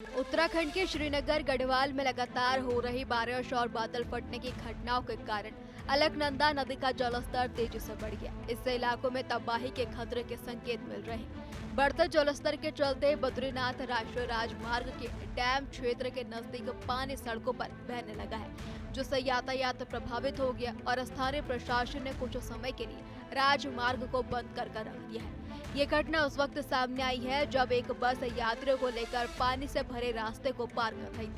उत्तराखंड के श्रीनगर गढ़वाल में लगातार हो रही बारिश और बादल फटने की घटनाओं के कारण अलकनंदा नदी का जलस्तर तेजी से बढ़ गया। इससे इलाकों में तबाही के खतरे के संकेत मिल रहे हैं। बढ़ते जलस्तर के चलते बद्रीनाथ राष्ट्रीय राजमार्ग के डैम क्षेत्र के नजदीक पानी सड़कों पर बहने लगा है, जिससे यातायात प्रभावित हो गया और स्थानीय प्रशासन ने कुछ समय के लिए राजमार्ग को बंद कर रख दिया है। ये घटना उस वक्त सामने आई है जब एक बस यात्रियों को लेकर पानी से भरे रास्ते को पार कर रही थी,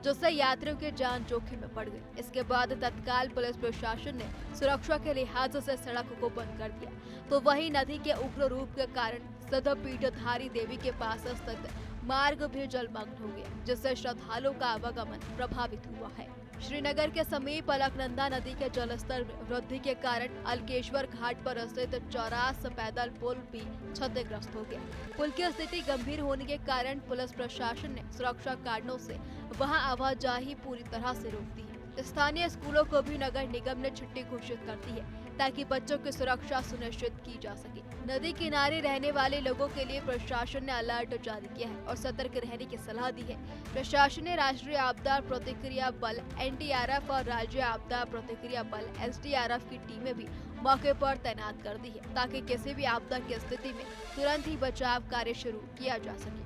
जिससे यात्रियों की जान जोखिम में पड़ गई। इसके बाद तत्काल पुलिस प्रशासन ने सुरक्षा के लिहाज से सड़क को बंद कर दिया, तो वहीं नदी के उग्र रूप के कारण सिद्धपीठधारी देवी के पास स्थित मार्ग भी जलमग्न हो गया, जिससे श्रद्धालुओं का आवागमन प्रभावित हुआ है। श्रीनगर के समीप अलकनंदा नदी के जलस्तर में वृद्धि के कारण अलकेश्वर घाट पर स्थित चौरास पैदल पुल भी क्षतिग्रस्त हो गया। पुल की स्थिति गंभीर होने के कारण पुलिस प्रशासन ने सुरक्षा कारणों से वहां आवाजाही पूरी तरह से रोक दी है। स्थानीय स्कूलों को भी नगर निगम ने छुट्टी घोषित कर दी है, ताकि बच्चों की सुरक्षा सुनिश्चित की जा सके। नदी किनारे रहने वाले लोगों के लिए प्रशासन ने अलर्ट जारी किया है और सतर्क रहने की सलाह दी है। प्रशासन ने राष्ट्रीय आपदा प्रतिक्रिया बल एनडीआरएफ और राज्य आपदा प्रतिक्रिया बल एसडीआरएफ की टीमें भी मौके पर तैनात कर दी है, ताकि किसी भी आपदा की स्थिति में तुरंत ही बचाव कार्य शुरू किया जा सके।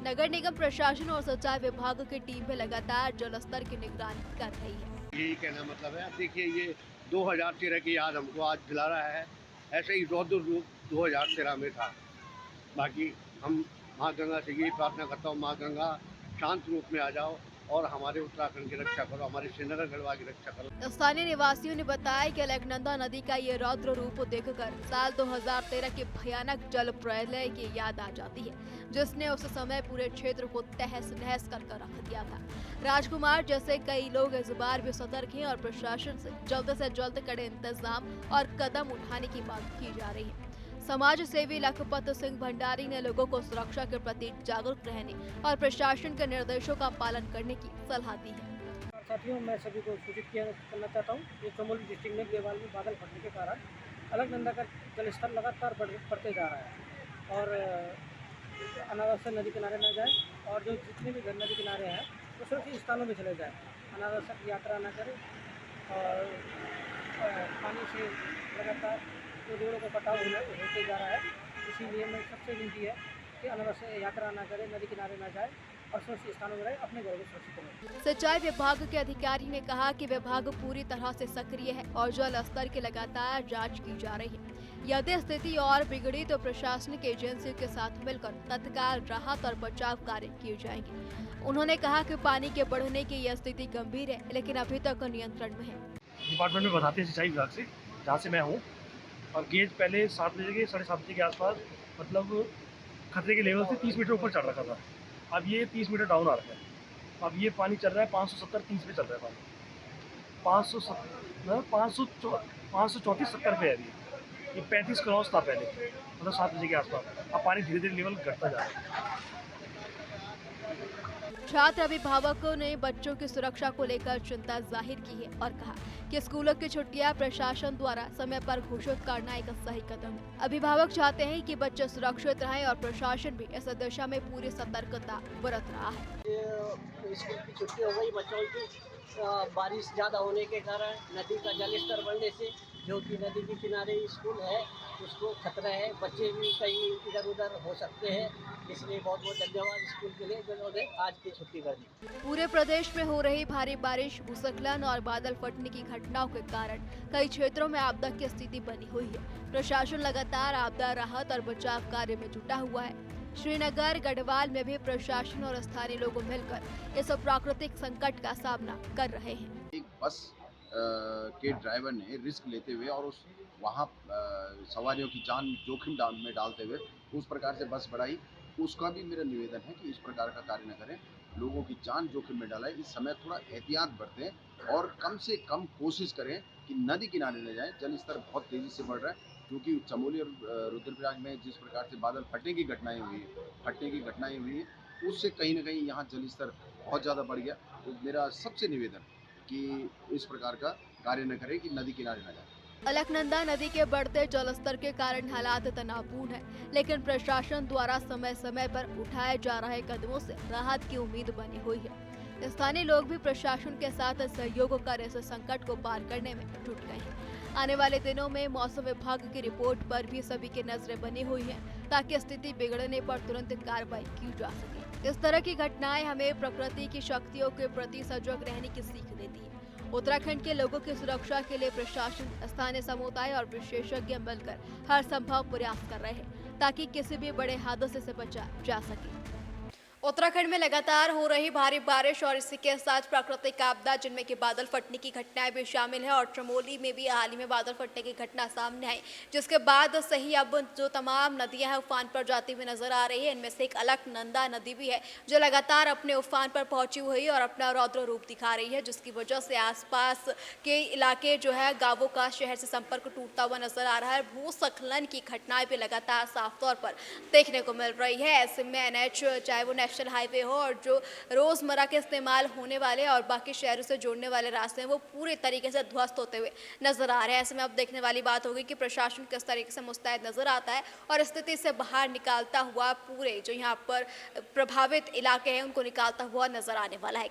नगर निगम प्रशासन और सिंचाई विभाग की टीम भी लगातार जलस्तर की निगरानी कर रही है। यही कहना मतलब है। देखिए, ये 2013 की याद हमको आज दिला रहा है। ऐसे ही रौद्र रूप 2013 में था। बाकी हम माँ गंगा से यही प्रार्थना करता हूँ, माँ गंगा शांत रूप में आ जाओ और हमारे उत्तराखंड की रक्षा करो, हमारे श्रीनगर गढ़वाल की रक्षा करो। स्थानीय निवासियों ने बताया कि अलकनंदा नदी का ये रौद्र रूप देखकर साल 2013 के भयानक जल प्रलय की याद आ जाती है, जिसने उस समय पूरे क्षेत्र को तहस नहस कर रख दिया था। राजकुमार जैसे कई लोग इस बार भी सतर्क हैं और प्रशासन से जल्द कड़े इंतजाम और कदम उठाने की मांग की जा रही है। समाज सेवी लखपत सिंह भंडारी ने लोगों को सुरक्षा के प्रति जागरूक रहने और प्रशासन के निर्देशों का पालन करने की सलाह दी है। साथियों, मैं सभी को सूचित करना चाहता हूँ कि चमोली डिस्ट्रिक्ट में गढ़वाल में बादल फटने के कारण अलकनंदा का जलस्तर लगातार बढ़ते जा रहा है और अनावश्यक नदी किनारे न जाए और जो जितने भी नदी किनारे हैं वो सुरक्षित स्थानों में चले जाए, अनावश्यक यात्रा न करें और पानी से लगातार जो रोडों का कटाव होते जा रहा है, इसीलिए मैं सबसे विनती है कि अनावश्यक यात्रा न करें, नदी किनारे न जाए और सुरक्षित स्थानों में रहे, अपने घरों को सुरक्षित करें। सिंचाई विभाग के अधिकारी ने कहा कि विभाग पूरी तरह से सक्रिय है और जल स्तर की लगातार जांच की जा रही है। यदि स्थिति और बिगड़ी तो प्रशासनिक एजेंसियों के साथ मिलकर तत्काल राहत और बचाव कार्य किए जाएंगे। उन्होंने कहा कि पानी के बढ़ने की यह स्थिति गंभीर है, लेकिन अभी तक नियंत्रण में है। डिपार्टमेंट में बताते हैं सिंचाई विभाग से, जहाँ से मैं हूँ, और गेज पहले 7 बजे के 7:30 बजे के आसपास मतलब खतरे के लेवल से 30 मीटर ऊपर चढ़ रखा था। अब ये 30 मीटर डाउन आ रखा है। अब ये पानी चल रहा है 570-30 पे चल रहा है पानी, 534-70 पे है ये 35 क्रॉस था पहले, मतलब 7 बजे के आसपास। अब पानी धीरे धीरे लेवल घटता जा रहा है। छात्र अभिभावकों ने बच्चों की सुरक्षा को लेकर चिंता जाहिर की है और कहा कि स्कूलों की छुट्टियां प्रशासन द्वारा समय पर घोषित करना एक सही कदम है। अभिभावक चाहते हैं कि बच्चे सुरक्षित रहें और प्रशासन भी इस दिशा में पूरी सतर्कता बरत रहा है। स्कूल की छुट्टी हो गई बच्चों की, बारिश ज़्यादा होने के कारण नदी का जलस्तर बढ़ने से जो कि नदी के किनारे स्कूल है उसको खतरा है, बच्चे भी कहीं इधर उधर हो सकते हैं, इसलिए बहुत बहुत धन्यवाद स्कूल के लिए जिन्होंने आज की छुट्टी कर दी। पूरे प्रदेश में हो रही भारी बारिश, भूस्खलन और बादल फटने की घटनाओं के कारण कई क्षेत्रों में आपदा की स्थिति बनी हुई है। प्रशासन लगातार आपदा राहत और बचाव कार्य में जुटा हुआ है। श्रीनगर गढ़वाल में भी प्रशासन और स्थानीय लोग मिलकर इस प्राकृतिक संकट का सामना कर रहे हैं। एक बस के ड्राइवर ने रिस्क लेते हुए और उस वहाँ सवारियों की जान जोखिम में डालते हुए उस प्रकार से बस बढ़ाई। उसका भी मेरा निवेदन है कि इस प्रकार का कार्य न करें, लोगों की जान जोखिम में डालें। इस समय थोड़ा एहतियात बरतें और कम से कम कोशिश करें कि नदी किनारे न जाएं। जल स्तर बहुत तेज़ी से बढ़ रहा है, क्योंकि चमोली और रुद्रप्रयाग में जिस प्रकार से बादल फटने की घटनाएं हुई हैं, उससे कहीं ना कहीं यहाँ जल स्तर बहुत ज़्यादा बढ़ गया। तो मेरा सबसे निवेदन कि इस प्रकार का कार्य न करें कि नदी किनारे न जाए। अलकनंदा नदी के बढ़ते जलस्तर के कारण हालात तनावपूर्ण है, लेकिन प्रशासन द्वारा समय समय पर उठाए जा रहे कदमों से राहत की उम्मीद बनी हुई है। स्थानीय लोग भी प्रशासन के साथ सहयोग कर इस संकट को पार करने में जुट गए हैं। आने वाले दिनों में मौसम विभाग की रिपोर्ट पर भी सभी की नजरें बनी हुई हैं, ताकि स्थिति बिगड़ने पर तुरंत कार्रवाई की जा सके। इस तरह की घटनाएं हमें प्रकृति की शक्तियों के प्रति सजग रहने की सीख देती है। उत्तराखंड के लोगों की सुरक्षा के लिए प्रशासन, स्थानीय समुदाय और विशेषज्ञ मिलकर हर संभव प्रयास कर रहे हैं, ताकि किसी भी बड़े हादसे से बचा जा सके। उत्तराखंड में लगातार हो रही भारी बारिश और इसी के साथ प्राकृतिक आपदा, जिनमें कि बादल फटने की घटनाएं भी शामिल है और चमोली में भी हाल ही में बादल फटने की घटना सामने आई, जिसके बाद से ही अब जो तमाम नदियां हैं उफान पर जाती हुई नजर आ रही है। इनमें से एक अलकनंदा नदी भी है जो लगातार अपने उफान पर पहुंची हुई और अपना रौद्र रूप दिखा रही है, जिसकी वजह से आसपास के इलाके जो है गांवों का शहर से संपर्क टूटता हुआ नजर आ रहा है। भूस्खलन की घटनाएं भी लगातार साफ तौर पर देखने को मिल रही है। ऐसे में एनएच, चाहे वो नेशनल हाईवे हो और जो रोजमर्रा के इस्तेमाल होने वाले और बाकी शहरों से जोड़ने वाले रास्ते हैं, वो पूरे तरीके से ध्वस्त होते हुए नजर आ रहे हैं। ऐसे में अब देखने वाली बात होगी कि प्रशासन किस तरीके से मुस्तैद नजर आता है और स्थिति से बाहर निकालता हुआ पूरे जो यहाँ पर प्रभावित इलाके हैं उनको निकालता हुआ नजर आने वाला है।